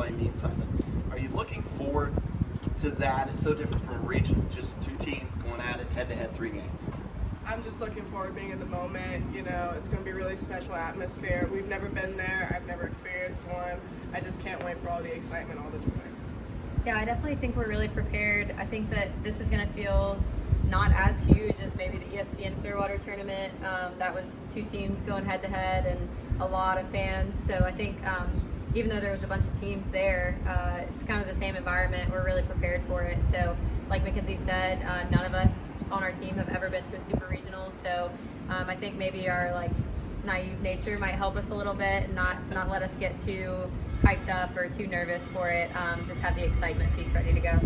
play means something. Are you looking forward to that? It's so different from a regional, just two teams going at it head-to-head 3 games. I'm just looking forward to being in the moment. You know, it's going to be a really special atmosphere. We've never been there. I've never experienced one. I just can't wait for all the excitement, all the joy. Yeah, I definitely think we're really prepared. I think that this is going to feel not as huge as maybe the ESPN Clearwater tournament. That was 2 teams going head-to-head and a lot of fans. So I think even though there was a bunch of teams there, it's kind of the same environment. We're really prepared for it. So like McKenzie said, none of us on our team have ever been to a super regional. So I think maybe our like naive nature might help us a little bit and not let us get too hyped up or too nervous for it. Just have the excitement piece ready to go.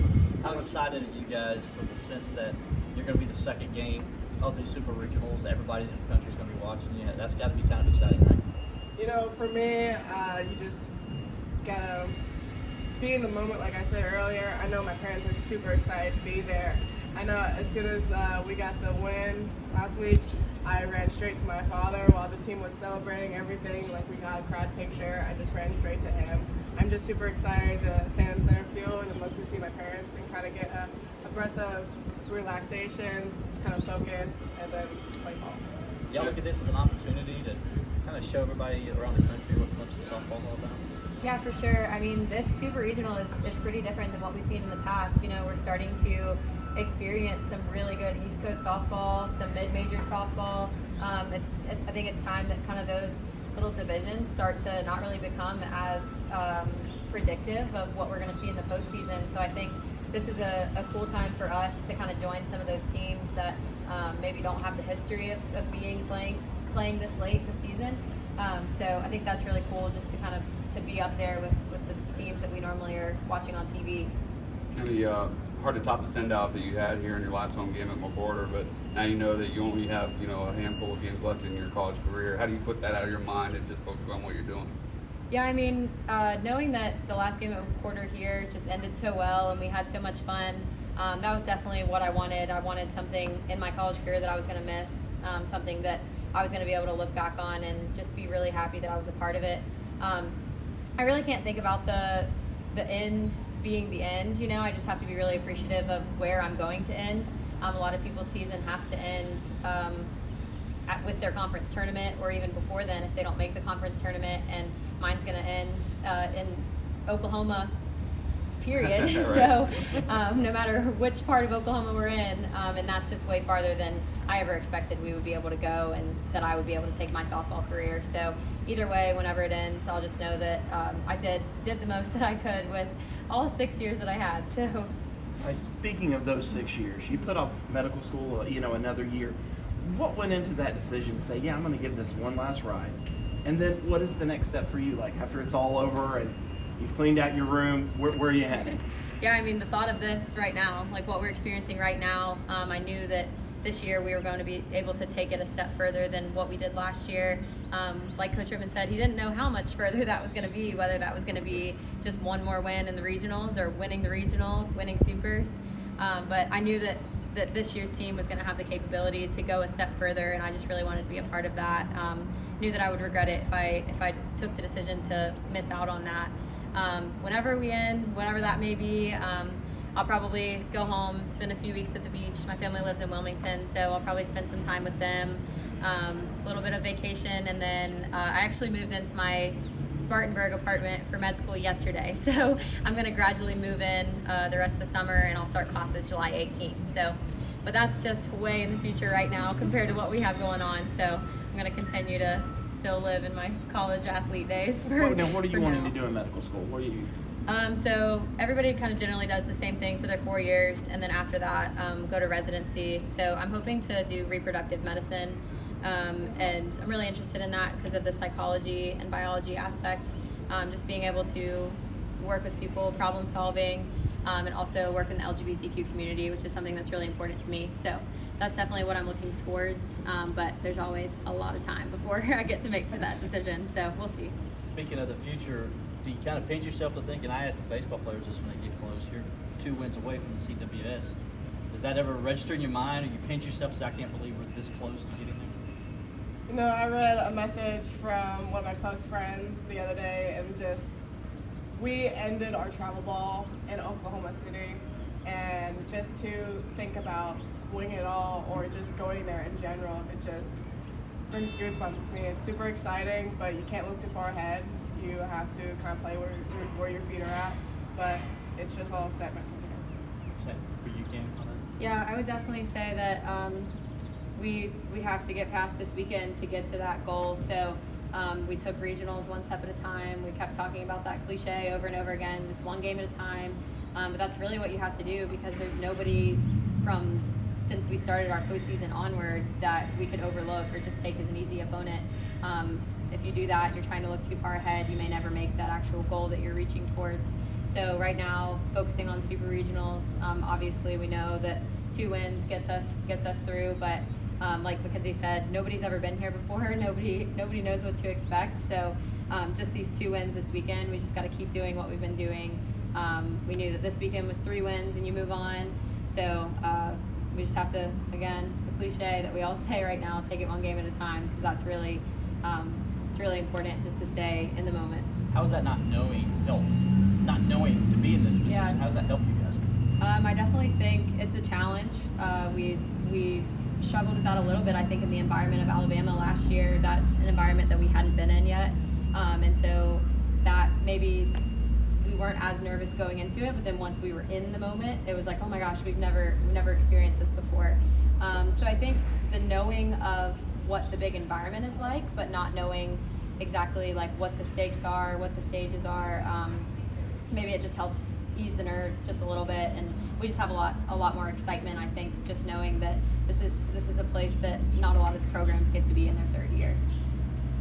How excited are you guys for the sense that you're going to be the second game of these super regionals? Everybody in the country is going to be watching you. That's got to be kind of exciting, right? You know, for me, you just gotta be in the moment. Like I said earlier, I know my parents are super excited to be there. I know as soon as we got the win last week, I ran straight to my father while the team was celebrating everything. Like we got a crowd picture, I just ran straight to him. I'm just super excited to stand in center field and look to see my parents and kind of get a breath of relaxation, kind of focus, and then play ball. Y'all look at this as an opportunity to kind of show everybody around the country what Clemson softball's all about? Yeah, for sure. I mean, this super regional is pretty different than what we've seen in the past. You know, we're starting to experience some really good East Coast softball, some mid-major softball. I think it's time that kind of those little divisions start to not really become as predictive of what we're going to see in the postseason. So I think this is a cool time for us to kind of join some of those teams that maybe don't have the history of playing this late in the season. So I think that's really cool just to kind of to be up there with the teams that we normally are watching on TV. Cammy, hard to top the send-off that you had here in your last home game at McKenzie, but now you know that you only have a handful of games left in your college career. How do you put that out of your mind and just focus on what you're doing? Yeah, I mean, knowing that the last game at McKenzie here just ended so well and we had so much fun, that was definitely what I wanted. I wanted something in my college career that I was going to miss, something that I was going to be able to look back on and just be really happy that I was a part of it. I really can't think about the end being the end, I just have to be really appreciative of where I'm going to end. A lot of people's season has to end with their conference tournament or even before then if they don't make the conference tournament, and mine's going to end in Oklahoma, period. Right. So no matter which part of Oklahoma we're in, and that's just way farther than I ever expected we would be able to go and that I would be able to take my softball career. So either way, whenever it ends, I'll just know that I did the most that I could with all 6 years that I had. So Speaking of those 6 years, you put off medical school, another year. What went into that decision to say, yeah, I'm going to give this one last ride? And then what is the next step for you? Like after it's all over and you've cleaned out your room, where are you headed? Yeah, I mean, the thought of this right now, like what we're experiencing right now, I knew that this year we were going to be able to take it a step further than what we did last year. Like Coach Ribbon said, he didn't know how much further that was going to be, whether that was going to be just one more win in the regionals or winning the regional, winning supers. But I knew that this year's team was going to have the capability to go a step further, and I just really wanted to be a part of that. Knew that I would regret it if I took the decision to miss out on that. Whenever we end, whatever that may be, I'll probably go home, spend a few weeks at the beach. My family lives in Wilmington, so I'll probably spend some time with them, a little bit of vacation, and then I actually moved into my Spartanburg apartment for med school yesterday. So I'm going to gradually move in the rest of the summer, and I'll start classes July 18th. So, but that's just way in the future right now compared to what we have going on. So I'm going to continue to still live in my college athlete days. Now, what are you wanting to do in medical school? What are you? So everybody kind of generally does the same thing for their 4 years, and then after that go to residency. So I'm hoping to do reproductive medicine, and I'm really interested in that because of the psychology and biology aspect, just being able to work with people, problem solving, and also work in the LGBTQ community, which is something that's really important to me. So that's definitely what I'm looking towards, but there's always a lot of time before I get to make that decision, so we'll see. Speaking of the future, do you kind of pinch yourself to think, and I ask the baseball players this when they get close, you're 2 wins away from the CWS. Does that ever register in your mind, or you pinch yourself and say, I can't believe we're this close to getting there? I read a message from one of my close friends the other day, and just we ended our travel ball in Oklahoma City, and just to think about winning it all or just going there in general, it just brings goosebumps to me. It's super exciting, but you can't look too far ahead. You have to kind of play where your feet are at, but it's just all excitement from here. Excited for you, Cammy, on that? Yeah, I would definitely say that we have to get past this weekend to get to that goal. So we took regionals one step at a time. We kept talking about that cliche over and over again, just one game at a time. But that's really what you have to do, because there's nobody from since we started our postseason onward that we could overlook or just take as an easy opponent. If you do that, you're trying to look too far ahead. You may never make that actual goal that you're reaching towards. So right now, focusing on super regionals. Obviously, we know that 2 wins gets us through, but like McKenzie said, nobody's ever been here before. Nobody knows what to expect. So just these 2 wins this weekend, we just got to keep doing what we've been doing. We knew that this weekend was 3 wins and you move on. So we just have to, again, the cliche that we all say right now, take it one game at a time, because that's really it's really important just to stay in the moment. How is that not knowing to be in this position? Yeah. How does that help you guys? I definitely think it's a challenge. We struggled with that a little bit, I think, in the environment of Alabama last year. That's an environment that we hadn't been in yet. And so that maybe we weren't as nervous going into it, but then once we were in the moment, it was like, oh my gosh, we've never experienced this before. So I think the knowing of what the big environment is like, but not knowing exactly like what the stakes are, what the stages are, maybe it just helps ease the nerves just a little bit, and we just have a lot more excitement, I think, just knowing that this is a place that not a lot of the programs get to be in their 3rd year.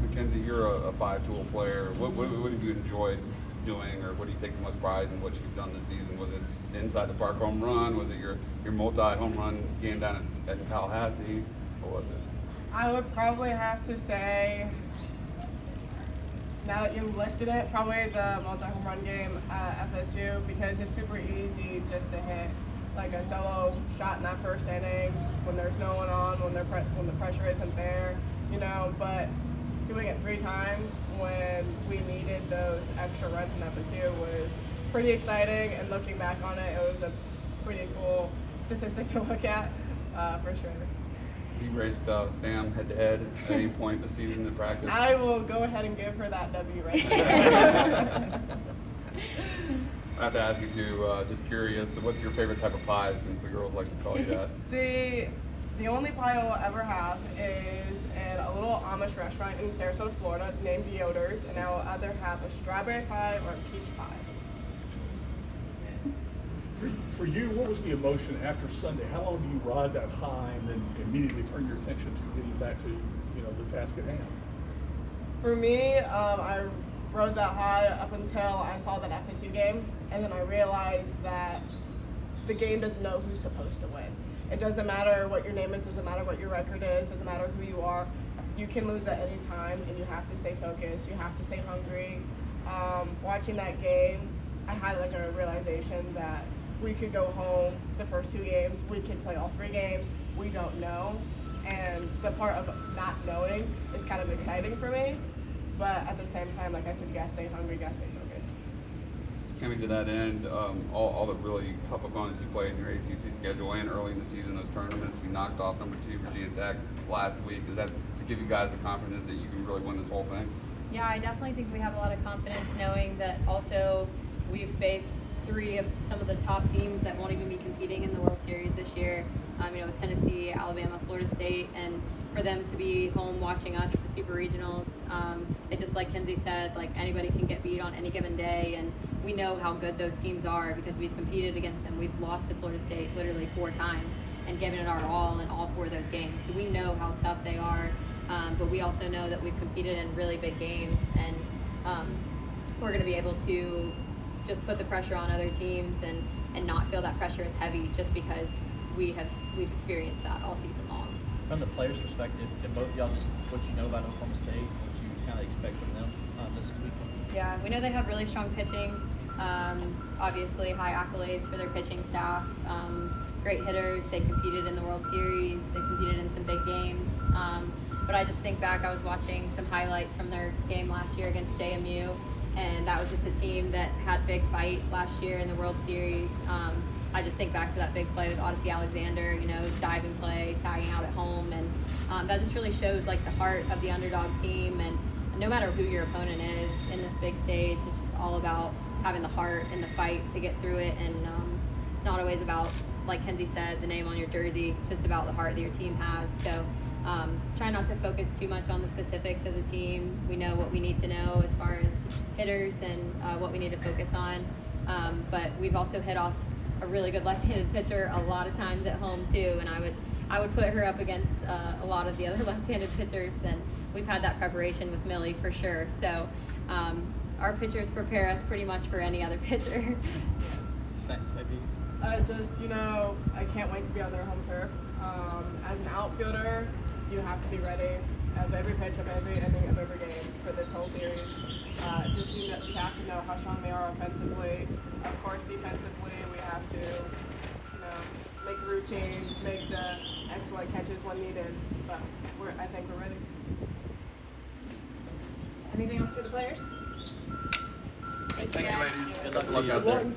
McKenzie, you're a 5-tool player. What have you enjoyed doing, or what do you take the most pride in what you've done this season? Was it inside the park home run? Was it your multi-home run game down at Tallahassee? What was it? I would probably have to say, now that you listed it, probably the multi-home run game at FSU, because it's super easy just to hit like a solo shot in that first inning when there's no one on, when the pressure isn't there, you know. But doing it 3 times when we needed those extra runs in FSU was pretty exciting, and looking back on it, it was a pretty cool statistic to look at, for sure. You raced Sam head-to-head at any point this season in practice? I will go ahead and give her that W right there. I have to ask you too, just curious, so what's your favorite type of pie, since the girls like to call you that? See, the only pie I will ever have is in a little Amish restaurant in Sarasota, Florida, named Yoder's, and I will either have a strawberry pie or a peach pie. For you, what was the emotion after Sunday? How long do you ride that high and then immediately turn your attention to getting back to, the task at hand? For me, I rode that high up until I saw that FSU game, and then I realized that the game doesn't know who's supposed to win. It doesn't matter what your name is, doesn't matter what your record is, doesn't matter who you are. You can lose at any time, and you have to stay focused. You have to stay hungry. Watching that game, I had like a realization that we could go home the first 2 games, we can play all 3 games, we don't know. And the part of not knowing is kind of exciting for me, but at the same time, like I said, you gotta stay hungry, you gotta stay focused. Coming to that end, all the really tough opponents you played in your ACC schedule and early in the season, those tournaments, you knocked off number 2 Virginia Tech last week. Is that to give you guys the confidence that you can really win this whole thing? Yeah, I definitely think we have a lot of confidence knowing that also we've faced 3 of some of the top teams that won't even be competing in the World Series this year. With Tennessee, Alabama, Florida State, and for them to be home watching us at the Super Regionals, it just, like Kenzie said, like anybody can get beat on any given day, and we know how good those teams are because we've competed against them. We've lost to Florida State literally 4 times and given it our all in all 4 of those games. So we know how tough they are, but we also know that we've competed in really big games, and we're going to be able to just put the pressure on other teams and not feel that pressure is heavy just because we've experienced that all season long. From the players' perspective, can both of y'all just what you know about Oklahoma State, what you kind of expect from them this week? Yeah, we know they have really strong pitching. Obviously, high accolades for their pitching staff. Great hitters. They competed in the World Series. They competed in some big games. But I just think back, I was watching some highlights from their game last year against JMU, and that was just a team that had big fight last year in the World Series. I just think back to that big play with Odyssey Alexander, you know, diving play, tagging out at home, and that just really shows like the heart of the underdog team. And no matter who your opponent is in this big stage, it's just all about having the heart and the fight to get through it. And it's not always about, like Kenzie said, the name on your jersey. It's just about the heart that your team has. So try not to focus too much on the specifics as a team. We know what we need to know as far as hitters and what we need to focus on. But we've also hit off a really good left-handed pitcher a lot of times at home too, and I would put her up against a lot of the other left-handed pitchers, and we've had that preparation with Millie for sure. So our pitchers prepare us pretty much for any other pitcher. Just, you know, I can't wait to be on their home turf. As an outfielder, you have to be ready of every pitch of every inning of every game for this whole series. Just you have to know how strong they are offensively. Of course, defensively, we have to, you know, make the routine, make the excellent catches when needed. But I think we're ready. Anything else for the players? Thank you, ladies. Good luck Good luck to you. out there.